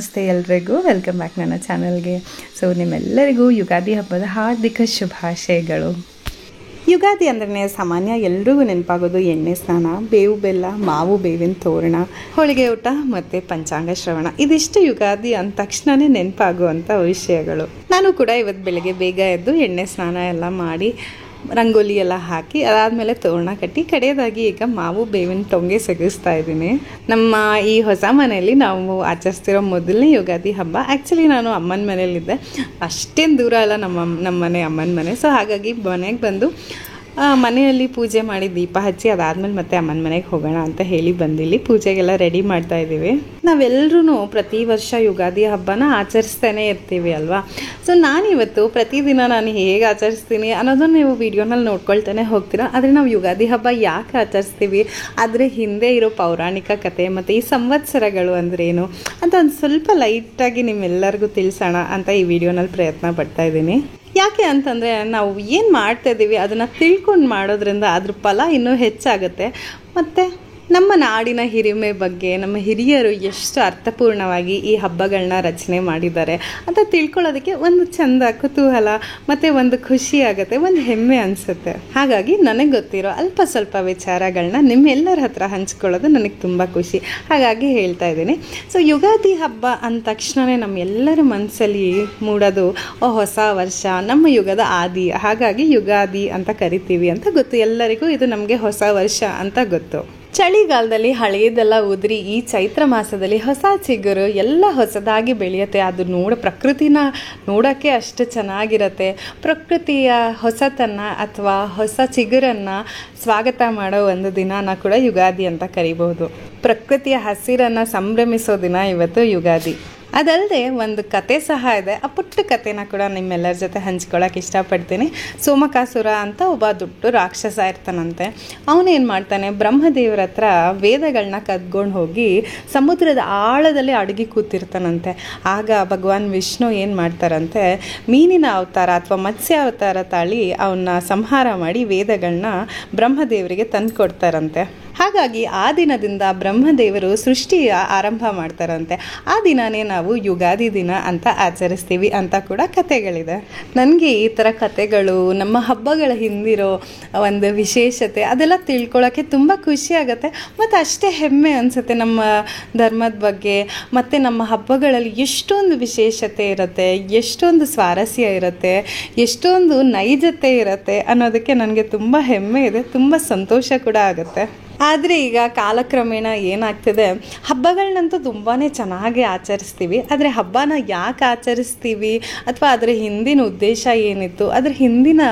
ನಮಸ್ತೆ ಎಲ್ರಿಗೂ, welcome back ನನ್ನ ಚಾನಲ್ಗೆ. ಸೊ ನಿಮ್ಮೆಲ್ಲರಿಗೂ ಯುಗಾದಿ ಹಬ್ಬದ ಹಾರ್ದಿಕ ಶುಭಾಶಯಗಳು. ಯುಗಾದಿ ಅಂದ್ರೆ ಸಾಮಾನ್ಯ ಎಲ್ರಿಗೂ ನೆನಪಾಗೋದು ಎಣ್ಣೆ ಸ್ನಾನ, ಬೇವು ಬೆಲ್ಲ, ಮಾವು ಬೇವಿನ ತೋರಣ, ಹೋಳಿಗೆ ಊಟ ಮತ್ತು ಪಂಚಾಂಗ ಶ್ರವಣ. ಇದಿಷ್ಟು ಯುಗಾದಿ ಅಂದ ತಕ್ಷಣವೇ ನೆನಪಾಗುವಂಥ ವಿಷಯಗಳು. ನಾನು ಕೂಡ ಇವತ್ತು ಬೆಳಗ್ಗೆ ಬೇಗ ಎದ್ದು ಎಣ್ಣೆ ಸ್ನಾನ ಎಲ್ಲ ಮಾಡಿ ರಂಗೋಲಿ ಎಲ್ಲ ಹಾಕಿ ಅದಾದಮೇಲೆ ತೋರಣ ಕಟ್ಟಿ ಕಡೆಯದಾಗಿ ಈಗ ಮಾವು ಬೇವಿನ ಟೊಂಗೆ ಸಿಗಿಸ್ತಾ ಇದ್ದೀನಿ. ನಮ್ಮ ಈ ಹೊಸ ಮನೆಯಲ್ಲಿ ನಾವು ಆಚರಿಸ್ತಿರೋ ಮೊದಲನೇ ಯುಗಾದಿ ಹಬ್ಬ. ಆ್ಯಕ್ಚುಲಿ ನಾನು ಅಮ್ಮನ ಮನೇಲಿದ್ದೆ, ಅಷ್ಟೇನು ದೂರ ಅಲ್ಲ ನಮ್ಮ ಮನೆ ಅಮ್ಮನ ಮನೆ. ಸೊ ಹಾಗಾಗಿ ಮನೆಗೆ ಬಂದು ಮನೆಯಲ್ಲಿ ಪೂಜೆ ಮಾಡಿ ದೀಪ ಹಚ್ಚಿ ಅದಾದಮೇಲೆ ಮತ್ತೆ ಅಮ್ಮನ ಮನೆಗೆ ಹೋಗೋಣ ಅಂತ ಹೇಳಿ ಬಂದಿಲ್ಲಿ ಪೂಜೆಗೆಲ್ಲ ರೆಡಿ ಮಾಡ್ತಾ ಇದ್ದೀವಿ. ನಾವೆಲ್ಲರೂ ಪ್ರತಿ ವರ್ಷ ಯುಗಾದಿ ಹಬ್ಬನ ಆಚರಿಸ್ತಾನೆ ಇರ್ತೀವಿ ಅಲ್ವಾ. ಸೊ ನಾನಿವತ್ತು ಪ್ರತಿದಿನ ನಾನು ಹೇಗೆ ಆಚರಿಸ್ತೀನಿ ಅನ್ನೋದನ್ನು ನೀವು ವಿಡಿಯೋನಲ್ಲಿ ನೋಡ್ಕೊಳ್ತಾನೆ ಹೋಗ್ತೀರಾ. ಆದರೆ ನಾವು ಯುಗಾದಿ ಹಬ್ಬ ಯಾಕೆ ಆಚರಿಸ್ತೀವಿ, ಅದರ ಹಿಂದೆ ಇರೋ ಪೌರಾಣಿಕ ಕಥೆ ಮತ್ತು ಈ ಸಂವತ್ಸರಗಳು ಅಂದ್ರೇನು ಅಂತ ಒಂದು ಸ್ವಲ್ಪ ಲೈಟಾಗಿ ನಿಮ್ಮೆಲ್ಲರಿಗೂ ತಿಳಿಸೋಣ ಅಂತ ಈ ವಿಡಿಯೋನಲ್ಲಿ ಪ್ರಯತ್ನ ಪಡ್ತಾ ಇದ್ದೀನಿ. ಯಾಕೆ ಅಂತಂದರೆ ನಾವು ಏನು ಮಾಡ್ತಾಯಿದ್ದೀವಿ ಅದನ್ನು ತಿಳ್ಕೊಂಡು ಮಾಡೋದ್ರಿಂದ ಅದ್ರ ಫಲ ಇನ್ನೂ ಹೆಚ್ಚಾಗುತ್ತೆ. ಮತ್ತು ನಮ್ಮ ನಾಡಿನ ಹಿರಿಮೆ ಬಗ್ಗೆ ನಮ್ಮ ಹಿರಿಯರು ಎಷ್ಟು ಅರ್ಥಪೂರ್ಣವಾಗಿ ಈ ಹಬ್ಬಗಳನ್ನ ರಚನೆ ಮಾಡಿದ್ದಾರೆ ಅಂತ ತಿಳ್ಕೊಳ್ಳೋದಕ್ಕೆ ಒಂದು ಚಂದ, ಕುತೂಹಲ ಮತ್ತು ಒಂದು ಖುಷಿ ಆಗುತ್ತೆ, ಒಂದು ಹೆಮ್ಮೆ ಅನಿಸುತ್ತೆ. ಹಾಗಾಗಿ ನನಗೆ ಗೊತ್ತಿರೋ ಅಲ್ಪ ಸ್ವಲ್ಪ ವಿಚಾರಗಳನ್ನ ನಿಮ್ಮೆಲ್ಲರ ಹತ್ರ ಹಂಚ್ಕೊಳ್ಳೋದು ನನಗೆ ತುಂಬ ಖುಷಿ. ಹಾಗಾಗಿ ಹೇಳ್ತಾ ಇದ್ದೀನಿ. ಸೊ ಯುಗಾದಿ ಹಬ್ಬ ಅಂದ ತಕ್ಷಣವೇ ನಮ್ಮೆಲ್ಲರ ಮನಸ್ಸಲ್ಲಿ ಮೂಡೋದು ಹೊಸ ವರ್ಷ, ನಮ್ಮ ಯುಗದ ಆದಿ. ಹಾಗಾಗಿ ಯುಗಾದಿ ಅಂತ ಕರಿತೀವಿ ಅಂತ ಗೊತ್ತು ಎಲ್ಲರಿಗೂ. ಇದು ನಮಗೆ ಹೊಸ ವರ್ಷ ಅಂತ ಗೊತ್ತು. ಚಳಿಗಾಲದಲ್ಲಿ ಹಳೆಯದೆಲ್ಲ ಉದುರಿ ಈ ಚೈತ್ರ ಮಾಸದಲ್ಲಿ ಹೊಸ ಚಿಗುರು ಎಲ್ಲ ಹೊಸದಾಗಿ ಬೆಳೆಯುತ್ತೆ. ಅದು ಪ್ರಕೃತಿನ ನೋಡೋಕ್ಕೆ ಅಷ್ಟು ಚೆನ್ನಾಗಿರುತ್ತೆ. ಪ್ರಕೃತಿಯ ಹೊಸತನ್ನು ಅಥವಾ ಹೊಸ ಚಿಗುರನ್ನು ಸ್ವಾಗತ ಮಾಡೋ ಒಂದು ದಿನನ ಕೂಡ ಯುಗಾದಿ ಅಂತ ಕರಿಬೋದು. ಪ್ರಕೃತಿಯ ಹಸಿರನ್ನು ಸಂಭ್ರಮಿಸೋ ದಿನ ಇವತ್ತು ಯುಗಾದಿ. ಅದಲ್ಲದೆ ಒಂದು ಕತೆ ಸಹ ಇದೆ. ಆ ಪುಟ್ಟ ಕಥೆನ ಕೂಡ ನಿಮ್ಮೆಲ್ಲರ ಜೊತೆ ಹಂಚ್ಕೊಳ್ಳೋಕೆ ಇಷ್ಟಪಡ್ತೀನಿ. ಸೋಮಕಾಸುರ ಅಂತ ಒಬ್ಬ ದೊಡ್ಡ ರಾಕ್ಷಸ ಇರ್ತಾನಂತೆ. ಅವನೇನು ಮಾಡ್ತಾನೆ, ಬ್ರಹ್ಮದೇವರ ಹತ್ರ ವೇದಗಳನ್ನ ಕದ್ಕೊಂಡು ಹೋಗಿ ಸಮುದ್ರದ ಆಳದಲ್ಲಿ ಅಡಗಿ ಕೂತಿರ್ತಾನಂತೆ. ಆಗ ಭಗವಾನ್ ವಿಷ್ಣು ಏನು ಮಾಡ್ತಾರಂತೆ, ಮೀನಿನ ಅವತಾರ ಅಥವಾ ಮತ್ಸ್ಯ ಅವತಾರ ತಾಳಿ ಅವನ್ನ ಸಂಹಾರ ಮಾಡಿ ವೇದಗಳನ್ನ ಬ್ರಹ್ಮದೇವರಿಗೆ ತಂದು ಕೊಡ್ತಾರಂತೆ. ಹಾಗಾಗಿ ಆ ದಿನದಿಂದ ಬ್ರಹ್ಮದೇವರು ಸೃಷ್ಟಿಯ ಆರಂಭ ಮಾಡ್ತಾರಂತೆ. ಆ ದಿನನೇ ನಾವು ಯುಗಾದಿ ದಿನ ಅಂತ ಆಚರಿಸ್ತೀವಿ ಅಂತ ಕೂಡ ಕಥೆಗಳಿದೆ. ನನಗೆ ಈ ಥರ ಕಥೆಗಳು, ನಮ್ಮ ಹಬ್ಬಗಳ ಹಿಂದಿರೋ ಒಂದು ವಿಶೇಷತೆ ಅದೆಲ್ಲ ತಿಳ್ಕೊಳ್ಳೋಕ್ಕೆ ತುಂಬ ಖುಷಿ ಆಗುತ್ತೆ. ಮತ್ತು ಅಷ್ಟೇ ಹೆಮ್ಮೆ ಅನಿಸುತ್ತೆ ನಮ್ಮ ಧರ್ಮದ ಬಗ್ಗೆ. ಮತ್ತು ನಮ್ಮ ಹಬ್ಬಗಳಲ್ಲಿ ಎಷ್ಟೊಂದು ವಿಶೇಷತೆ ಇರುತ್ತೆ, ಎಷ್ಟೊಂದು ಸ್ವಾರಸ್ಯ ಇರುತ್ತೆ, ಎಷ್ಟೊಂದು ನೈಜತೆ ಇರುತ್ತೆ ಅನ್ನೋದಕ್ಕೆ ನನಗೆ ತುಂಬ ಹೆಮ್ಮೆ ಇದೆ, ತುಂಬ ಸಂತೋಷ ಕೂಡ ಆಗುತ್ತೆ. ಆದರೆ ಈಗ ಕಾಲಕ್ರಮೇಣ ಏನಾಗ್ತಿದೆ, ಹಬ್ಬಗಳನ್ನಂತೂ ತುಂಬಾ ಚೆನ್ನಾಗಿ ಆಚರಿಸ್ತೀವಿ. ಆದರೆ ಹಬ್ಬನ ಯಾಕೆ ಆಚರಿಸ್ತೀವಿ ಅಥವಾ ಅದರ ಹಿಂದಿನ ಉದ್ದೇಶ ಏನಿತ್ತು, ಅದರ ಹಿಂದಿನ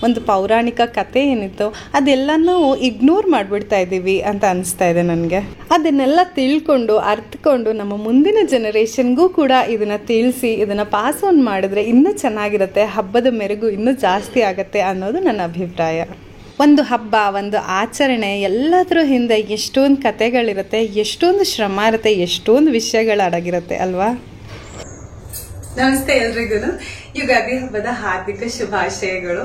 ಒಂದು ಪೌರಾಣಿಕ ಕಥೆ ಏನಿತ್ತು ಅದೆಲ್ಲನೂ ಇಗ್ನೋರ್ ಮಾಡಿಬಿಡ್ತಾ ಇದ್ದೀವಿ ಅಂತ ಅನಿಸ್ತಾ ಇದೆ ನನಗೆ. ಅದನ್ನೆಲ್ಲ ತಿಳ್ಕೊಂಡು ಅರ್ಥಕೊಂಡು ನಮ್ಮ ಮುಂದಿನ ಜನರೇಷನ್ಗೂ ಕೂಡ ಇದನ್ನು ತಿಳಿಸಿ ಇದನ್ನು ಪಾಸ್ ಆನ್ ಮಾಡಿದ್ರೆ ಇನ್ನೂ ಚೆನ್ನಾಗಿರುತ್ತೆ, ಹಬ್ಬದ ಮೆರುಗು ಇನ್ನೂ ಜಾಸ್ತಿ ಆಗುತ್ತೆ ಅನ್ನೋದು ನನ್ನ ಅಭಿಪ್ರಾಯ. ಒಂದು ಹಬ್ಬ, ಒಂದು ಆಚರಣೆ ಎಲ್ಲದರ ಹಿಂದೆ ಎಷ್ಟೊಂದು ಕಥೆಗಳಿರುತ್ತೆ, ಎಷ್ಟೊಂದು ಶ್ರಮ ಇರುತ್ತೆ, ಎಷ್ಟೊಂದು ವಿಷಯಗಳು ಅಡಗಿರುತ್ತೆ ಅಲ್ವಾ. ನಮಸ್ತೆ ಎಲ್ರಿಗೂ, ಯುಗಾದಿ ಹಬ್ಬದ ಹಾರ್ದಿಕ ಶುಭಾಶಯಗಳು.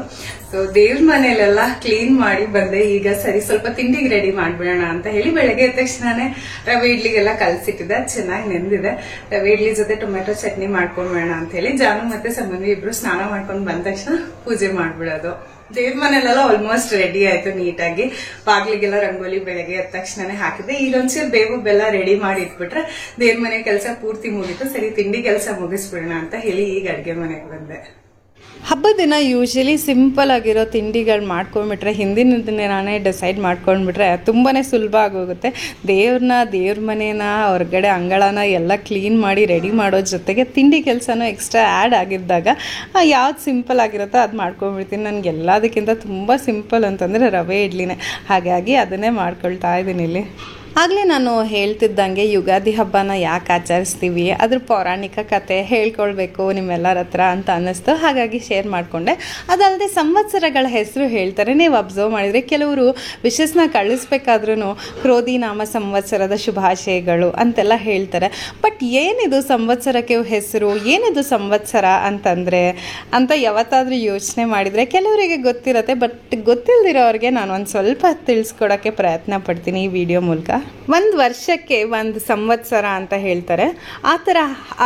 ಸೊ ದೇವ್ರ ಮನೆಯಲ್ಲೆಲ್ಲ ಕ್ಲೀನ್ ಮಾಡಿ ಬಂದೆ. ಈಗ ಸರಿ ಸ್ವಲ್ಪ ತಿಂಡಿಗೆ ರೆಡಿ ಮಾಡ್ಬಿಡೋಣ ಅಂತ ಹೇಳಿ ಬೆಳಗ್ಗೆ ಎದ್ದ ತಕ್ಷಣನೇ ರವೆ ಇಡ್ಲಿಗೆಲ್ಲ ಕಲಸಿಟ್ಟಿದ್ದೆ, ಚೆನ್ನಾಗಿ ನೆಂದಿದೆ. ರವೆ ಇಡ್ಲಿ ಜೊತೆ ಟೊಮೆಟೊ ಚಟ್ನಿ ಮಾಡ್ಕೊಂಡ್ಬೇಡ ಅಂತ ಹೇಳಿ ಜಾನು ಮತ್ತೆ ಸಂಬಂಧಿ ಇಬ್ರು ಸ್ನಾನ ಮಾಡ್ಕೊಂಡು ಬಂದ ತಕ್ಷಣ ಪೂಜೆ ಮಾಡ್ಬಿಡೋದು. ದೇವ್ರ ಮನೆಯಲ್ಲೆಲ್ಲ ಆಲ್ಮೋಸ್ಟ್ ರೆಡಿ ಆಯ್ತು ನೀಟಾಗಿ. ಬಾಗ್ಲಿಗೆಲ್ಲ ರಂಗೋಲಿ ಬೆಳಗ್ಗೆ ಎದ್ದ ತಕ್ಷಣನೇ ಹಾಕಿದ್ದೆ. ಈಗ ಒಂದ್ಸರಿ ಬೇವು ಬೆಲ್ಲ ರೆಡಿ ಮಾಡಿ ಇಟ್ಬಿಟ್ರೆ ದೇವ್ರ ಮನೆ ಕೆಲಸ ಪೂರ್ತಿ ಮುಗಿತು. ಸರಿ ತಿಂಡಿ ಕೆಲಸ ಮುಗಿಸ್ಬಿಡೋಣ ಅಂತ ಹೇಳಿ ಈಗ ಅಡ್ಗೆ ಮನೆಗೆ ಬಂದೆ. ಹಬ್ಬದ ದಿನ ಯೂಶಲಿ ಸಿಂಪಲ್ ಆಗಿರೋ ತಿಂಡಿಗಳು ಮಾಡ್ಕೊಂಡ್ಬಿಟ್ರೆ ಹಿಂದಿನ ದಿನಾನೇ ಡಿಸೈಡ್ ಮಾಡ್ಕೊಂಡ್ಬಿಟ್ರೆ ತುಂಬಾ ಸುಲಭ ಆಗೋಗುತ್ತೆ. ದೇವ್ರ ಮನೇನ ಹೊರಗಡೆ ಅಂಗಳನ ಎಲ್ಲ ಕ್ಲೀನ್ ಮಾಡಿ ರೆಡಿ ಮಾಡೋ ಜೊತೆಗೆ ತಿಂಡಿ ಕೆಲಸನೂ ಎಕ್ಸ್ಟ್ರಾ ಆ್ಯಡ್ ಆಗಿದ್ದಾಗ ಯಾವ್ದು ಸಿಂಪಲ್ ಆಗಿರುತ್ತೋ ಅದು ಮಾಡ್ಕೊಂಡ್ಬಿಡ್ತೀನಿ. ನನಗೆ ಎಲ್ಲದಕ್ಕಿಂತ ತುಂಬ ಸಿಂಪಲ್ ಅಂತಂದರೆ ರವೆ ಇಡ್ಲಿನೇ. ಹಾಗಾಗಿ ಅದನ್ನೇ ಮಾಡ್ಕೊಳ್ತಾ ಇದ್ದೀನಿ ಇಲ್ಲಿ. ಆಗಲೇ ನಾನು ಹೇಳ್ತಿದ್ದಂಗೆ ಯುಗಾದಿ ಹಬ್ಬನ ಯಾಕೆ ಆಚರಿಸ್ತೀವಿ, ಅದ್ರ ಪೌರಾಣಿಕ ಕತೆ ಹೇಳ್ಕೊಳ್ಬೇಕು ನಿಮ್ಮೆಲ್ಲರ ಹತ್ರ ಅಂತ ಅನ್ನಿಸ್ತು. ಹಾಗಾಗಿ ಶೇರ್ ಮಾಡಿಕೊಂಡೆ. ಅದಲ್ಲದೆ ಸಂವತ್ಸರಗಳ ಹೆಸರು ಹೇಳ್ತಾರೆ. ನೀವು ಅಬ್ಸರ್ವ್ ಮಾಡಿದರೆ ಕೆಲವರು ವಿಶಸ್ನ ಕಳಿಸ್ಬೇಕಾದ್ರೂ ಕ್ರೋಧಿ ನಾಮ ಸಂವತ್ಸರದ ಶುಭಾಶಯಗಳು ಅಂತೆಲ್ಲ ಹೇಳ್ತಾರೆ. ಬಟ್ ಏನಿದು ಸಂವತ್ಸರಕ್ಕೆ ಹೆಸರು, ಏನಿದು ಸಂವತ್ಸರ ಅಂತಂದರೆ ಅಂತ ಯಾವತ್ತಾದರೂ ಯೋಚನೆ ಮಾಡಿದರೆ ಕೆಲವರಿಗೆ ಗೊತ್ತಿರುತ್ತೆ. ಬಟ್ ಗೊತ್ತಿಲ್ಲದಿರೋರಿಗೆ ನಾನು ಒಂದು ಸ್ವಲ್ಪ ತಿಳಿಸ್ಕೊಡೋಕ್ಕೆ ಪ್ರಯತ್ನ ಪಡ್ತೀನಿ ಈ ವಿಡಿಯೋ ಮೂಲಕ. ಒಂದು ವರ್ಷಕ್ಕೆ ಒಂದು ಸಂವತ್ಸರ ಅಂತ ಹೇಳ್ತಾರೆ. ಆ ಥರ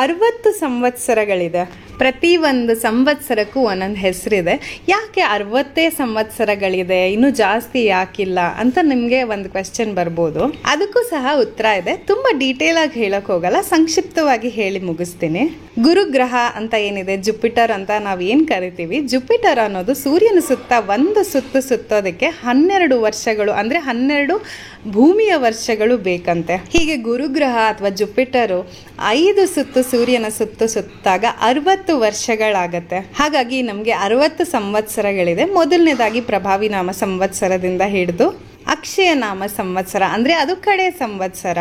60 ಸಂವತ್ಸರಗಳಿದೆ. ಪ್ರತಿ ಒಂದು ಸಂವತ್ಸರಕ್ಕೂ ಒಂದೊಂದು ಹೆಸರಿದೆ. ಯಾಕೆ 60 ಸಂವತ್ಸರಗಳಿದೆ, ಇನ್ನೂ ಜಾಸ್ತಿ ಯಾಕಿಲ್ಲ ಅಂತ ನಿಮಗೆ ಒಂದು ಕ್ವೆಶ್ಚನ್ ಬರ್ಬೋದು. ಅದಕ್ಕೂ ಸಹ ಉತ್ತರ ಇದೆ. ತುಂಬ ಡೀಟೇಲ್ ಆಗಿ ಹೇಳಕ್ ಹೋಗಲ್ಲ, ಸಂಕ್ಷಿಪ್ತವಾಗಿ ಹೇಳಿ ಮುಗಿಸ್ತೀನಿ. ಗುರುಗ್ರಹ ಅಂತ ಏನಿದೆ, ಜುಪಿಟರ್ ಅಂತ ನಾವು ಏನು ಕರಿತೀವಿ, ಜುಪಿಟರ್ ಅನ್ನೋದು ಸೂರ್ಯನ ಸುತ್ತ ಒಂದು ಸುತ್ತು ಸುತ್ತೋದಕ್ಕೆ 12 ವರ್ಷಗಳು ಅಂದರೆ 12 ಭೂಮಿಯ ವರ್ಷಗಳು ಬೇಕಂತೆ. ಹೀಗೆ ಗುರುಗ್ರಹ ಅಥವಾ ಜುಪಿಟರು 5 ಸುತ್ತು ಸೂರ್ಯನ ಸುತ್ತು ಸುತ್ತಾಗ 60 ವರ್ಷಗಳಾಗತ್ತೆ. ಹಾಗಾಗಿ ನಮಗೆ 60 ಸಂವತ್ಸರಗಳಿದೆ. ಮೊದಲನೇದಾಗಿ ಪ್ರಭಾವಿ ನಾಮ ಸಂವತ್ಸರದಿಂದ ಹಿಡಿದು ಅಕ್ಷಯ ನಾಮ ಸಂವತ್ಸರ ಅಂದರೆ ಅದು ಕಡೆ ಸಂವತ್ಸರ.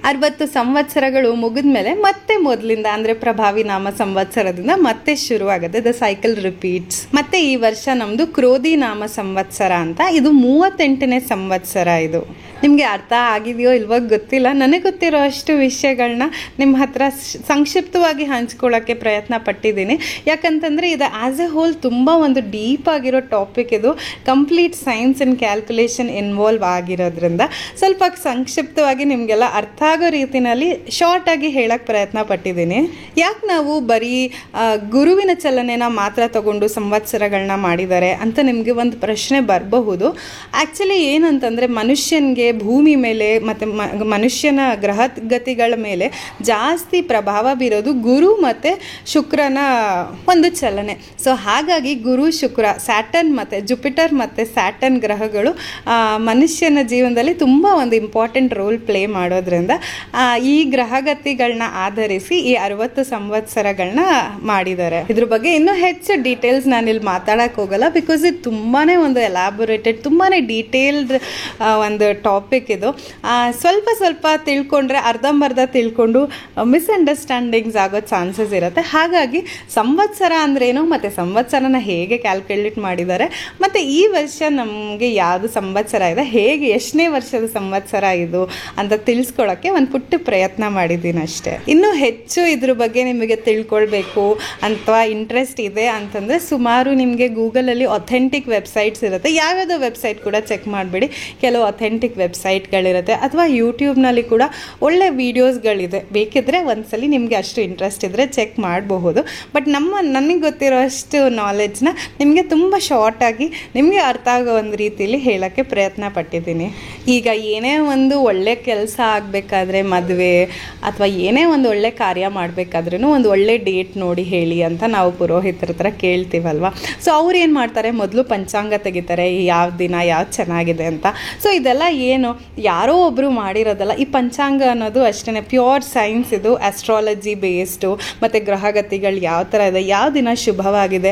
60 ಸಂವತ್ಸರಗಳು ಮುಗಿದ್ಮೇಲೆ ಮತ್ತೆ ಮೊದಲಿಂದ ಅಂದರೆ ಪ್ರಭಾವಿ ನಾಮ ಸಂವತ್ಸರದಿಂದ ಮತ್ತೆ ಶುರುವಾಗುತ್ತೆ. The cycle repeats. ಮತ್ತೆ ಈ ವರ್ಷ ನಮ್ಮದು ಕ್ರೋಧಿ ನಾಮ ಸಂವತ್ಸರ ಅಂತ, ಇದು 38ನೇ ಸಂವತ್ಸರ. ಇದು ನಿಮಗೆ ಅರ್ಥ ಆಗಿದೆಯೋ ಇಲ್ವೋ ಗೊತ್ತಿಲ್ಲ. ನನಗೆ ಗೊತ್ತಿರೋ ಅಷ್ಟು ವಿಷಯಗಳನ್ನ ನಿಮ್ಮ ಹತ್ರ ಸಂಕ್ಷಿಪ್ತವಾಗಿ ಹಂಚ್ಕೊಳ್ಳೋಕ್ಕೆ ಪ್ರಯತ್ನ ಪಟ್ಟಿದ್ದೀನಿ. ಯಾಕಂತಂದರೆ ಇದು ಆ್ಯಸ್ ಎ ಹೋಲ್ ತುಂಬ ಒಂದು ಡೀಪ್ ಆಗಿರೋ ಟಾಪಿಕ್. ಇದು complete science and calculation involve ಆಗಿರೋದ್ರಿಂದ ಸ್ವಲ್ಪ ಸಂಕ್ಷಿಪ್ತವಾಗಿ ನಿಮಗೆಲ್ಲ ಅರ್ಥ ಆಗೋ ರೀತಿಯಲ್ಲಿ ಶಾರ್ಟ್ ಆಗಿ ಹೇಳಕ್ಕೆ ಪ್ರಯತ್ನ ಪಟ್ಟಿದ್ದೀನಿ. ಯಾಕೆ ನಾವು ಬರೀ ಗುರುವಿನ ಚಲನೆನ ಮಾತ್ರ ತಗೊಂಡು ಸಂವತ್ಸರಗಳನ್ನ ಮಾಡಿದ್ದಾರೆ ಅಂತ ನಿಮಗೆ ಒಂದು ಪ್ರಶ್ನೆ ಬರಬಹುದು. ಆ್ಯಕ್ಚುಲಿ ಏನಂತಂದರೆ ಮನುಷ್ಯನಿಗೆ ಭೂಮಿ ಮೇಲೆ ಮತ್ತು ಮನುಷ್ಯನ ಗ್ರಹಗತಿಗಳ ಮೇಲೆ ಜಾಸ್ತಿ ಪ್ರಭಾವ ಬೀರೋದು ಗುರು ಮತ್ತು ಶುಕ್ರನ ಒಂದು ಚಲನೆ. ಸೊ ಹಾಗಾಗಿ ಗುರು ಶುಕ್ರ, ಸ್ಯಾಟರ್ನ್ ಮತ್ತು ಜುಪಿಟರ್ ಮತ್ತು ಸ್ಯಾಟರ್ನ್ ಗ್ರಹಗಳು ಮನುಷ್ಯನ ಜೀವನದಲ್ಲಿ ತುಂಬ ಒಂದು ಇಂಪಾರ್ಟೆಂಟ್ ರೋಲ್ ಪ್ಲೇ ಮಾಡೋದ್ರಿಂದ ಈ ಗ್ರಹಗತಿಗಳನ್ನ ಆಧರಿಸಿ ಈ 60 ಸಂವತ್ಸರಗಳನ್ನ ಮಾಡಿದ್ದಾರೆ. ಇದ್ರ ಬಗ್ಗೆ ಇನ್ನೂ ಹೆಚ್ಚು ಡೀಟೇಲ್ಸ್ ನಾನು ಇಲ್ಲಿ ಮಾತಾಡಕ್ಕೆ ಹೋಗಲ್ಲ, ಬಿಕಾಸ್ ಇದು ತುಂಬಾ ಒಂದು ಎಲಾಬೊರೇಟೆಡ್, ತುಂಬಾ ಡೀಟೇಲ್ಡ್ ಒಂದು ಟಾಪಿಕ್ ಇದು. ಸ್ವಲ್ಪ ತಿಳ್ಕೊಂಡ್ರೆ ಅರ್ಧಂಬರ್ಧ ತಿಳ್ಕೊಂಡು ಮಿಸ್ಅಂಡರ್ಸ್ಟ್ಯಾಂಡಿಂಗ್ಸ್ ಆಗೋ ಚಾನ್ಸಸ್ ಇರುತ್ತೆ. ಹಾಗಾಗಿ ಸಂವತ್ಸರ ಅಂದ್ರೇನು ಮತ್ತು ಸಂವತ್ಸರನ ಹೇಗೆ ಕ್ಯಾಲ್ಕುಲೇಟ್ ಮಾಡಿದ್ದಾರೆ ಮತ್ತು ಈ ವರ್ಷ ನಮಗೆ ಯಾವುದು ಸಂವತ್ಸರ ಇದೆ, ಹೇಗೆ ಎಷ್ಟನೇ ವರ್ಷದ ಸಂವತ್ಸರ ಇದು ಅಂತ ತಿಳಿಸ್ಕೊಳ್ಳೋಕ್ಕೆ ಒಂದು ಪುಟ್ಟ ಪ್ರಯತ್ನ ಮಾಡಿದ್ದೀನಿ ಅಷ್ಟೇ. ಇನ್ನೂ ಹೆಚ್ಚು ಇದ್ರ ಬಗ್ಗೆ ನಿಮಗೆ ತಿಳ್ಕೊಳ್ಬೇಕು ಅಥವಾ ಇಂಟ್ರೆಸ್ಟ್ ಇದೆ ಅಂತಂದರೆ ಸುಮಾರು ನಿಮಗೆ ಗೂಗಲಲ್ಲಿ ಅಥೆಂಟಿಕ್ ವೆಬ್ಸೈಟ್ಸ್ ಇರುತ್ತೆ. ಯಾವ್ಯಾವುದೋ ವೆಬ್ಸೈಟ್ ಕೂಡ ಚೆಕ್ ಮಾಡಿಬಿಡಿ. ಕೆಲವು ಅಥೆಂಟಿಕ್ ವೆಬ್ಸೈಟ್ಗಳಿರುತ್ತೆ ಅಥವಾ ಯೂಟ್ಯೂಬ್ನಲ್ಲಿ ಕೂಡ ಒಳ್ಳೆ ವೀಡಿಯೋಸ್ಗಳಿದೆ. ಬೇಕಿದ್ರೆ ಒಂದ್ಸಲಿ ನಿಮಗೆ ಅಷ್ಟು ಇಂಟ್ರೆಸ್ಟ್ ಇದ್ದರೆ ಚೆಕ್ ಮಾಡಬಹುದು. ಬಟ್ ನನಗೆ ಗೊತ್ತಿರೋ ಅಷ್ಟು ನಾಲೆಡ್ಜ್ನ ನಿಮಗೆ ತುಂಬ ಶಾರ್ಟಾಗಿ ನಿಮಗೆ ಅರ್ಥ ಆಗೋ ಒಂದು ರೀತಿಯಲ್ಲಿ ಹೇಳೋಕ್ಕೆ ಪ್ರಯತ್ನ ಪಟ್ಟಿದ್ದೀನಿ. ಈಗ ಏನೇ ಒಂದು ಒಳ್ಳೆ ಕೆಲಸ ಆಗಬೇಕಾದ್ರೆ, ಮದುವೆ ಅಥವಾ ಏನೇ ಒಂದು ಒಳ್ಳೆ ಕಾರ್ಯ ಮಾಡಬೇಕಾದ್ರೂ ಒಂದು ಒಳ್ಳೆ ಡೇಟ್ ನೋಡಿ ಹೇಳಿ ಅಂತ ನಾವು ಪುರೋಹಿತರ ಹತ್ರ ಕೇಳ್ತೀವಲ್ವ. ಸೊ ಅವ್ರು ಏನು ಮಾಡ್ತಾರೆ, ಮೊದಲು ಪಂಚಾಂಗ ತೆಗಿತಾರೆ, ಯಾವ ದಿನ ಯಾವ್ದು ಚೆನ್ನಾಗಿದೆ ಅಂತ. ಸೊ ಇದೆಲ್ಲ ಏನು ಯಾರೋ ಒಬ್ಬರು ಮಾಡಿರೋದಲ್ಲ. ಈ ಪಂಚಾಂಗ ಅನ್ನೋದು ಅಷ್ಟೇ ಪ್ಯೂರ್ ಸೈನ್ಸ್. ಇದು ಆಸ್ಟ್ರಾಲಜಿ ಬೇಸ್ಡು ಮತ್ತು ಗ್ರಹಗತಿಗಳು ಯಾವ ಥರ ಇದೆ, ಯಾವ ದಿನ ಶುಭವಾಗಿದೆ,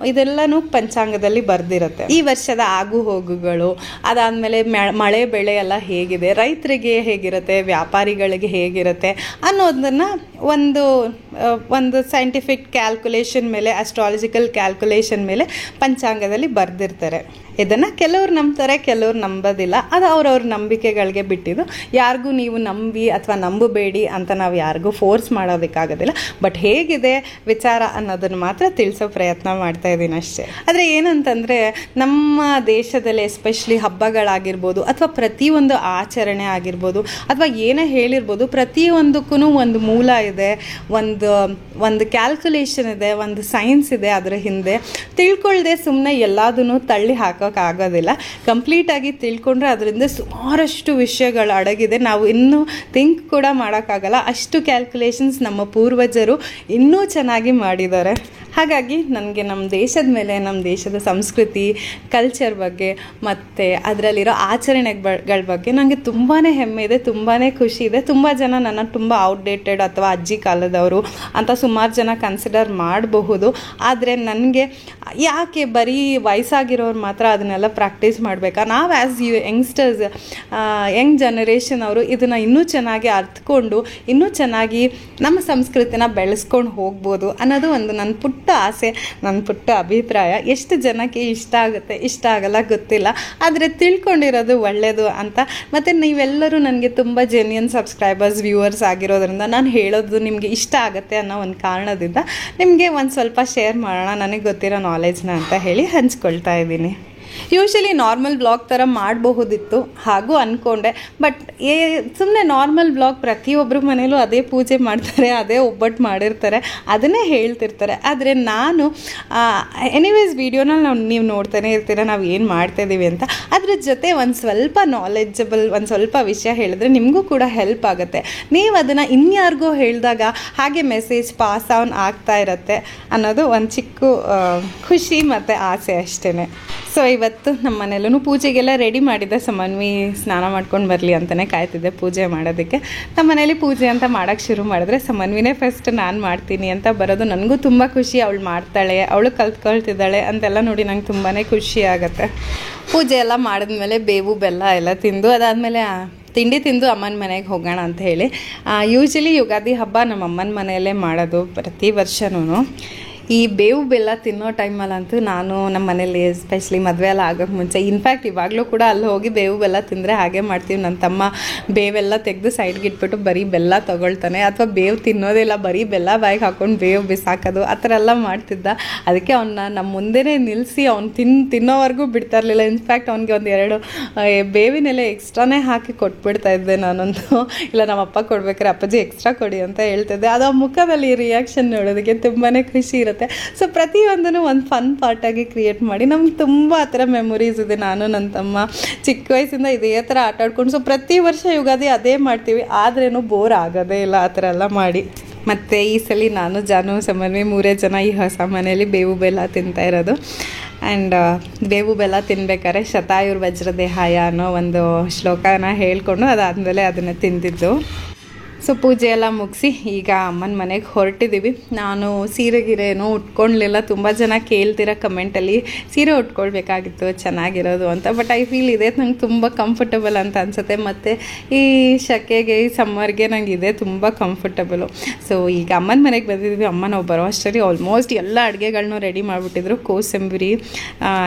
ಇದೆಲ್ಲನೂ ಪಂಚಾಂಗದಲ್ಲಿ ಬರೆದಿರುತ್ತೆ. ಈ ವರ್ಷದ ಆಗು ಹೋಗುಗಳು, ಅದಾದಮೇಲೆ ಮಳೆ ಬೆಳೆ ಎಲ್ಲ ಹೇಗಿದೆ, ರೈತರಿಗೆ ಹೇಗಿರುತ್ತೆ, ವ್ಯಾಪಾರಿಗಳಿಗೆ ಹೇಗಿರುತ್ತೆ ಅನ್ನೋದನ್ನು ಒಂದು ಸೈಂಟಿಫಿಕ್ ಕ್ಯಾಲ್ಕುಲೇಷನ್ ಮೇಲೆ, ಆಸ್ಟ್ರಾಲಜಿಕಲ್ ಕ್ಯಾಲ್ಕುಲೇಷನ್ ಮೇಲೆ ಪಂಚಾಂಗದಲ್ಲಿ ಬರೆದಿರ್ತಾರೆ. ಇದನ್ನು ಕೆಲವ್ರು ನಂಬ್ತಾರೆ, ಕೆಲವ್ರು ನಂಬೋದಿಲ್ಲ. ಅದು ಅವ್ರವ್ರ ನಂಬಿಕೆಗಳಿಗೆ ಬಿಟ್ಟಿದ್ದು. ಯಾರಿಗೂ ನೀವು ನಂಬಿ ಅಥವಾ ನಂಬಬೇಡಿ ಅಂತ ನಾವು ಯಾರಿಗೂ ಫೋರ್ಸ್ ಮಾಡೋದಕ್ಕಾಗೋದಿಲ್ಲ. ಬಟ್ ಹೇಗಿದೆ ವಿಚಾರ ಅನ್ನೋದನ್ನು ಮಾತ್ರ ತಿಳಿಸೋ ಪ್ರಯತ್ನ ಮಾಡ್ತಾ ಇದ್ದೀನಿ ಅಷ್ಟೇ. ಆದರೆ ಏನಂತಂದರೆ ನಮ್ಮ ದೇಶದಲ್ಲಿ ಎಸ್ಪೆಷಲಿ ಹಬ್ಬಗಳಾಗಿರ್ಬೋದು ಅಥವಾ ಪ್ರತಿಯೊಂದು ಆಚರಣೆ ಆಗಿರ್ಬೋದು ಅಥವಾ ಏನೇ ಹೇಳಿರ್ಬೋದು, ಪ್ರತಿಯೊಂದಕ್ಕೂ ಒಂದು ಮೂಲ ಇದೆ, ಒಂದು ಕ್ಯಾಲ್ಕುಲೇಷನ್ ಇದೆ, ಒಂದು ಸೈನ್ಸ್ ಇದೆ ಅದರ ಹಿಂದೆ. ತಿಳ್ಕೊಳ್ಳದೆ ಸುಮ್ಮನೆ ಎಲ್ಲದನ್ನು ತಳ್ಳಿ ಆಗೋದಿಲ್ಲ. ಕಂಪ್ಲೀಟಾಗಿ ತಿಳ್ಕೊಂಡ್ರೆ ಅದರಿಂದ ಸುಮಾರಷ್ಟು ವಿಷಯಗಳು ಅಡಗಿದೆ. ನಾವು ಇನ್ನೂ ಥಿಂಕ್ ಕೂಡ ಮಾಡೋಕ್ಕಾಗಲ್ಲ, ಅಷ್ಟು ಕ್ಯಾಲ್ಕುಲೇಷನ್ಸ್ ನಮ್ಮ ಪೂರ್ವಜರು ಇನ್ನೂ ಚೆನ್ನಾಗಿ ಮಾಡಿದ್ದಾರೆ. ಹಾಗಾಗಿ ನನಗೆ ನಮ್ಮ ದೇಶದ ಮೇಲೆ, ನಮ್ಮ ದೇಶದ ಸಂಸ್ಕೃತಿ, ಕಲ್ಚರ್ ಬಗ್ಗೆ ಮತ್ತು ಅದರಲ್ಲಿರೋ ಆಚರಣೆಗಳ ಬಗ್ಗೆ ನನಗೆ ತುಂಬಾ ಹೆಮ್ಮೆ ಇದೆ, ತುಂಬಾ ಖುಷಿ ಇದೆ. ತುಂಬ ಜನ ನನ್ನ ತುಂಬ ಔಟ್ಡೇಟೆಡ್ ಅಥವಾ ಅಜ್ಜಿ ಕಾಲದವರು ಅಂತ ಸುಮಾರು ಜನ ಕನ್ಸಿಡರ್ ಮಾಡಬಹುದು. ಆದರೆ ನನಗೆ ಯಾಕೆ ಬರೀ ವಯಸ್ಸಾಗಿರೋರು ಮಾತ್ರ ಅದನ್ನೆಲ್ಲ ಪ್ರಾಕ್ಟೀಸ್ ಮಾಡಬೇಕಾ? ನಾವು ಆ್ಯಸ್ ಯಂಗ್ಸ್ಟರ್ಸ್, ಯಂಗ್ ಜನರೇಷನ್ ಅವರು ಇದನ್ನು ಇನ್ನೂ ಚೆನ್ನಾಗಿ ಅರ್ಥಕೊಂಡು ಇನ್ನೂ ಚೆನ್ನಾಗಿ ನಮ್ಮ ಸಂಸ್ಕೃತಿನ ಬೆಳೆಸ್ಕೊಂಡು ಹೋಗ್ಬೋದು ಅನ್ನೋದು ಒಂದು ನನ್ನ ಪುಟ್ಟ ಆಸೆ, ನನ್ನ ಪುಟ್ಟ ಅಭಿಪ್ರಾಯ. ಎಷ್ಟು ಜನಕ್ಕೆ ಇಷ್ಟ ಆಗುತ್ತೆ, ಇಷ್ಟ ಆಗಲ್ಲ ಗೊತ್ತಿಲ್ಲ, ಆದರೆ ತಿಳ್ಕೊಂಡಿರೋದು ಒಳ್ಳೆಯದು ಅಂತ. ಮತ್ತು ನೀವೆಲ್ಲರೂ ನನಗೆ ತುಂಬ ಜೆನ್ಯೂನ್ ಸಬ್ಸ್ಕ್ರೈಬರ್ಸ್, ವ್ಯೂವರ್ಸ್ ಆಗಿರೋದ್ರಿಂದ ನಾನು ಹೇಳೋದು ನಿಮಗೆ ಇಷ್ಟ ಆಗುತ್ತೆ ಅನ್ನೋ ಒಂದು ಕಾರಣದಿಂದ ನಿಮಗೆ ಒಂದು ಸ್ವಲ್ಪ ಶೇರ್ ಮಾಡೋಣ ನನಗೆ ಗೊತ್ತಿರೋ ನಾಲೆಜ್ನ ಅಂತ ಹೇಳಿ ಹಂಚ್ಕೊಳ್ತಾ ಇದ್ದೀನಿ. ಯೂಶಲಿ ನಾರ್ಮಲ್ ವ್ಲಾಗ್ ಥರ ಮಾಡಬಹುದಿತ್ತು ಹಾಗೂ ಅಂದ್ಕೊಂಡೆ. ಬಟ್ ಸುಮ್ಮನೆ ನಾರ್ಮಲ್ ವ್ಲಾಗ್ ಪ್ರತಿಯೊಬ್ಬರ ಮನೇಲೂ ಅದೇ ಪೂಜೆ ಮಾಡ್ತಾರೆ, ಅದೇ ಒಬ್ಬಟ್ಟು ಮಾಡಿರ್ತಾರೆ, ಅದನ್ನೇ ಹೇಳ್ತಿರ್ತಾರೆ. ಆದರೆ ನಾನು ಎನಿವೇಸ್ ವೀಡಿಯೋನಲ್ಲಿ ನೀವು ನೋಡ್ತಾನೆ ಇರ್ತೀರ ನಾವು ಏನು ಮಾಡ್ತಾಯಿದ್ದೀವಿ ಅಂತ. ಅದ್ರ ಜೊತೆ ಒಂದು ಸ್ವಲ್ಪ ನಾಲೆಡ್ಜಬಲ್, ಒಂದು ಸ್ವಲ್ಪ ವಿಷಯ ಹೇಳಿದ್ರೆ ನಿಮಗೂ ಕೂಡ ಹೆಲ್ಪ್ ಆಗುತ್ತೆ. ನೀವು ಅದನ್ನು ಇನ್ಯಾರಿಗೋ ಹೇಳಿದಾಗ ಹಾಗೆ ಮೆಸೇಜ್ ಪಾಸ್ ಆನ್ ಆಗ್ತಾ ಇರುತ್ತೆ ಅನ್ನೋದು ಒಂದು ಚಿಕ್ಕ ಖುಷಿ ಮತ್ತು ಆಸೆ ಅಷ್ಟೇ. ಸೊ ಇವತ್ತು ನಮ್ಮ ಮನೇಲೂ ಪೂಜೆಗೆಲ್ಲ ರೆಡಿ ಮಾಡಿದ್ದೆ. ಸಮನ್ವಿ ಸ್ನಾನ ಮಾಡ್ಕೊಂಡು ಬರಲಿ ಅಂತಲೇ ಕಾಯ್ತಿದ್ದೆ ಪೂಜೆ ಮಾಡೋದಕ್ಕೆ. ನಮ್ಮ ಮನೇಲಿ ಪೂಜೆ ಅಂತ ಮಾಡೋಕ್ಕೆ ಶುರು ಮಾಡಿದ್ರೆ ಸಮನ್ವಿನೇ ಫಸ್ಟ್ ನಾನು ಮಾಡ್ತೀನಿ ಅಂತ ಬರೋದು. ನನಗೂ ತುಂಬ ಖುಷಿ, ಅವಳು ಮಾಡ್ತಾಳೆ, ಅವಳು ಕಲ್ತ್ಕೊಳ್ತಿದ್ದಾಳೆ ಅಂತೆಲ್ಲ ನೋಡಿ ನಂಗೆ ತುಂಬಾ ಖುಷಿ ಆಗುತ್ತೆ. ಪೂಜೆ ಎಲ್ಲ ಮಾಡಿದ್ಮೇಲೆ ಬೇವು ಬೆಲ್ಲ ಎಲ್ಲ ತಿಂದು ಅದಾದಮೇಲೆ ತಿಂಡಿ ತಿಂದು ಅಮ್ಮನ ಮನೆಗೆ ಹೋಗೋಣ ಅಂತ ಹೇಳಿ. ಯೂಶಲಿ ಯುಗಾದಿ ಹಬ್ಬ ನಮ್ಮ ಅಮ್ಮನ ಮನೆಯಲ್ಲೇ ಮಾಡೋದು ಪ್ರತಿ ವರ್ಷವೂ. ಈ ಬೇವು ಬೆಲ್ಲ ತಿನ್ನೋ ಟೈಮಲ್ಲಂತೂ ನಾನು ನಮ್ಮ ಮನೇಲಿ ಎಸ್ಪೆಷಲಿ ಮದುವೆ ಎಲ್ಲ ಆಗೋಕ್ಕೆ ಮುಂಚೆ, ಇನ್ಫ್ಯಾಕ್ಟ್ ಇವಾಗಲೂ ಕೂಡ ಅಲ್ಲಿ ಹೋಗಿ ಬೇವು ಬೆಲ್ಲ ತಿಂದರೆ ಹಾಗೆ ಮಾಡ್ತೀವಿ. ನನ್ನ ತಮ್ಮ ಬೇವೆಲ್ಲ ತೆಗೆದು ಸೈಡ್ಗೆ ಇಟ್ಬಿಟ್ಟು ಬರೀ ಬೆಲ್ಲ ತೊಗೊಳ್ತಾನೆ, ಅಥವಾ ಬೇವು ತಿನ್ನೋದಿಲ್ಲ, ಬರೀ ಬೆಲ್ಲ ಬಾಯಿಗೆ ಹಾಕ್ಕೊಂಡು ಬೇವು ಬಿಸಾಕೋದು ಆ ಥರ ಎಲ್ಲ ಮಾಡ್ತಿದ್ದ. ಅದಕ್ಕೆ ಅವನ್ನ ನಮ್ಮ ಮುಂದೆನೇ ನಿಲ್ಲಿಸಿ ಅವ್ನು ತಿನ್ನೋವರೆಗೂ ಬಿಡ್ತಾ ಇರಲಿಲ್ಲ. ಇನ್ಫ್ಯಾಕ್ಟ್ ಅವ್ನಿಗೆ ಒಂದೆರಡು ಬೇವಿನೆಲೆ ಎಕ್ಸ್ಟ್ರಾನೇ ಹಾಕಿ ಕೊಟ್ಬಿಡ್ತಾ ಇದ್ದೆ ನಾನಂತೂ. ಇಲ್ಲ ನಮ್ಮ ಅಪ್ಪ ಕೊಡ್ಬೇಕಾರೆ ಅಪ್ಪಾಜಿ ಎಕ್ಸ್ಟ್ರಾ ಕೊಡಿ ಅಂತ ಹೇಳ್ತಿದ್ದೆ. ಅದು ಆ ಮುಖದಲ್ಲಿ ರಿಯಾಕ್ಷನ್ ನೋಡೋದಕ್ಕೆ ತುಂಬಾ ಖುಷಿ ಇರುತ್ತೆ. ಸೊ ಪ್ರತಿಯೊಂದನ್ನು ಒಂದು ಫನ್ ಪಾರ್ಟಾಗಿ ಕ್ರಿಯೇಟ್ ಮಾಡಿ ನಮ್ಗೆ ತುಂಬ ಆ ಥರ ಮೆಮೊರೀಸ್ ಇದೆ. ನಾನು ನನ್ನ ತಮ್ಮ ಚಿಕ್ಕ ವಯಸ್ಸಿಂದ ಇದೇ ಥರ ಆಟ ಆಡ್ಕೊಂಡು, ಸೊ ಪ್ರತಿ ವರ್ಷ ಯುಗಾದಿ ಅದೇ ಮಾಡ್ತೀವಿ, ಆದ್ರೇನು ಬೋರ್ ಆಗೋದೇ ಇಲ್ಲ ಆ ಥರ ಎಲ್ಲ ಮಾಡಿ. ಮತ್ತು ಈ ಸಲ ನಾನು ಜಾನು ಸಮನ್ವಿ 3 ಜನ ಈ ಹೊಸ ಮನೆಯಲ್ಲಿ ಬೇವು ಬೆಲ್ಲ ತಿಂತಾ ಇರೋದು. ಆ್ಯಂಡ್ ಬೇವು ಬೆಲ್ಲ ತಿನ್ಬೇಕಾದ್ರೆ ಶತಾಯುರ್ ವಜ್ರದೇಹಾಯ ಅನ್ನೋ ಒಂದು ಶ್ಲೋಕನ ಹೇಳ್ಕೊಂಡು ಅದಾದಮೇಲೆ ಅದನ್ನು ತಿಂದಿದ್ದು. ಸೊ ಪೂಜೆ ಎಲ್ಲ ಮುಗಿಸಿ ಈಗ ಅಮ್ಮನ ಮನೆಗೆ ಹೊರಟಿದ್ದೀವಿ. ನಾನು ಸೀರೆ ಗಿರೇನೂ ಉಟ್ಕೊಳ್ಳಲಿಲ್ಲ. ತುಂಬ ಜನ ಕೇಳ್ತೀರ ಕಮೆಂಟಲ್ಲಿ ಸೀರೆ ಉಟ್ಕೊಳ್ಬೇಕಾಗಿತ್ತು ಚೆನ್ನಾಗಿರೋದು ಅಂತ. ಬಟ್ ಐ ಫೀಲ್ ಇದೆ ನಂಗೆ ತುಂಬ ಕಂಫರ್ಟಬಲ್ ಅಂತ ಅನಿಸುತ್ತೆ. ಮತ್ತು ಈ ಶೆಕೆಗೆ ಈ ಸಮ್ಮರ್ಗೆ ನಂಗೆ ಇದೆ ತುಂಬ ಕಂಫರ್ಟಬಲು. ಸೊ ಈಗ ಅಮ್ಮನ ಮನೆಗೆ ಬಂದಿದ್ದೀವಿ. ಅಮ್ಮ ನಾವು ಬರೋ ಅಷ್ಟರಲ್ಲಿ ಆಲ್ಮೋಸ್ಟ್ ಎಲ್ಲ ಅಡುಗೆಗಳನ್ನೂ ರೆಡಿ ಮಾಡಿಬಿಟ್ಟಿದ್ರು. ಕೋಸಂಬರಿ,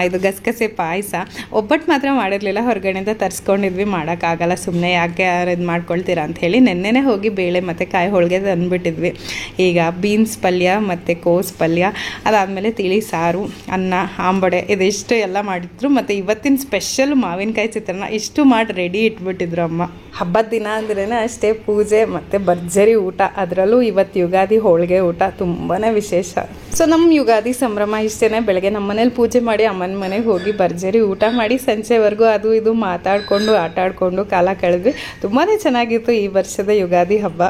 ಇದು ಗಸಗಸೆ ಪಾಯಸ, ಒಬ್ಬಟ್ಟು ಮಾತ್ರ ಮಾಡಿರಲಿಲ್ಲ, ಹೊರಗಡೆಯಿಂದ ತರಿಸ್ಕೊಂಡಿದ್ವಿ. ಮಾಡೋಕ್ಕಾಗಲ್ಲ ಸುಮ್ಮನೆ ಯಾಕೆ ಇದು ಮಾಡ್ಕೊಳ್ತೀರಾ ಅಂತ ಹೇಳಿ ನೆನ್ನೆನೇ ಹೋಗಿ ಬೇಳೆ ಮತ್ತು ಕಾಯಿ ಹೋಳಿಗೆ ತಂದುಬಿಟ್ಟಿದ್ವಿ. ಈಗ ಬೀನ್ಸ್ ಪಲ್ಯ ಮತ್ತು ಕೋಸು ಪಲ್ಯ, ಅದಾದಮೇಲೆ ತಿಳಿ ಸಾರು, ಅನ್ನ, ಆಂಬಡೆ ಇದಿಷ್ಟು ಎಲ್ಲ ಮಾಡಿದ್ರು. ಮತ್ತು ಇವತ್ತಿನ ಸ್ಪೆಷಲ್ ಮಾವಿನಕಾಯಿ ಚಿತ್ರಾನ್ನ ಇಷ್ಟು ಮಾಡಿ ರೆಡಿ ಇಟ್ಬಿಟ್ಟಿದ್ರು ಅಮ್ಮ. ಹಬ್ಬದ ದಿನ ಅಂದ್ರೇ ಅಷ್ಟೇ ಪೂಜೆ ಮತ್ತು ಭರ್ಜರಿ ಊಟ, ಅದರಲ್ಲೂ ಇವತ್ತು ಯುಗಾದಿ ಹೋಳಿಗೆ ಊಟ ತುಂಬಾ ವಿಶೇಷ. ಸೊ ನಮ್ಮ ಯುಗಾದಿ ಸಂಭ್ರಮ ಇಷ್ಟೇ. ಬೆಳಗ್ಗೆ ನಮ್ಮ ಮನೇಲಿ ಪೂಜೆ ಮಾಡಿ ಅಮ್ಮನ ಮನೆಗೆ ಹೋಗಿ ಭರ್ಜರಿ ಊಟ ಮಾಡಿ ಸಂಜೆವರೆಗೂ ಅದು ಇದು ಮಾತಾಡಿಕೊಂಡು ಆಟ ಆಡಿಕೊಂಡು ಕಾಲ ಕಳೆದ್ವಿ. ತುಂಬಾ ಚೆನ್ನಾಗಿತ್ತು ಈ ವರ್ಷದ ಯುಗಾದಿ ಹಬ್ಬ.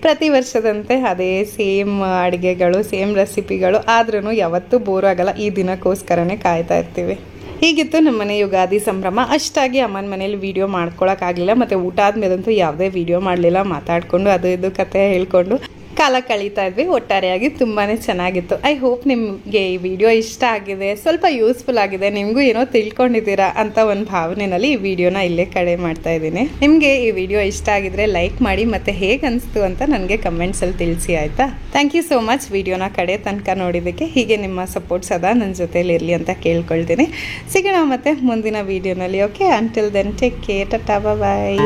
ಪ್ರತಿ ವರ್ಷದಂತೆ ಅದೇ ಸೇಮ್ ಅಡುಗೆಗಳು, ಸೇಮ್ ರೆಸಿಪಿಗಳು, ಆದ್ರೂ ಯಾವತ್ತೂ ಬೋರ್ ಆಗಲ್ಲ. ಈ ದಿನಕ್ಕೋಸ್ಕರನೇ ಕಾಯ್ತಾ ಇರ್ತೀವಿ. ಹೀಗಿತ್ತು ನಮ್ಮನೆ ಯುಗಾದಿ ಸಂಭ್ರಮ. ಅಷ್ಟಾಗಿ ಅಮ್ಮನ ಮನೇಲಿ ವೀಡಿಯೋ ಮಾಡ್ಕೊಳಕ್ಕಾಗಲಿಲ್ಲ. ಮತ್ತು ಊಟ ಆದಮೇಲಂತೂ ಯಾವುದೇ ವೀಡಿಯೋ ಮಾಡಲಿಲ್ಲ. ಮಾತಾಡಿಕೊಂಡು ಅದು ಇದು ಕತೆ ಹೇಳ್ಕೊಂಡು ಕಾಲ ಕಳೀತಾ ಇದ್ವಿ. ಒಟ್ಟಾರೆಯಾಗಿ ತುಂಬಾ ಚೆನ್ನಾಗಿತ್ತು. ಐ ಹೋಪ್ ನಿಮಗೆ ಈ ವಿಡಿಯೋ ಇಷ್ಟ ಆಗಿದೆ, ಸ್ವಲ್ಪ ಯೂಸ್ಫುಲ್ ಆಗಿದೆ, ನಿಮಗೂ ಏನೋ ತಿಳ್ಕೊಂಡಿದ್ದೀರಾ ಅಂತ ಒಂದು ಭಾವನೆಯಲ್ಲಿ ಈ ವಿಡಿಯೋನ ಇಲ್ಲೇ ಕಡೆ ಮಾಡ್ತಾ ಇದ್ದೀನಿ. ನಿಮಗೆ ಈ ವಿಡಿಯೋ ಇಷ್ಟ ಆಗಿದ್ರೆ ಲೈಕ್ ಮಾಡಿ, ಮತ್ತು ಹೇಗೆ ಅನಿಸ್ತು ಅಂತ ನನಗೆ ಕಮೆಂಟ್ಸಲ್ಲಿ ತಿಳಿಸಿ, ಆಯಿತಾ? ಥ್ಯಾಂಕ್ ಯು ಸೋ ಮಚ್ ವಿಡಿಯೋನ ಕಡೆ ತನಕ ನೋಡಿದ್ದಕ್ಕೆ. ಹೀಗೆ ನಿಮ್ಮ ಸಪೋರ್ಟ್ ಸದಾ ನನ್ನ ಜೊತೆಲಿ ಇರಲಿ ಅಂತ ಕೇಳ್ಕೊಳ್ತೀನಿ. ಸಿಗೋಣ ಮತ್ತೆ ಮುಂದಿನ ವಿಡಿಯೋನಲ್ಲಿ. Okay, until then take care, tata, ಬಾಯ್.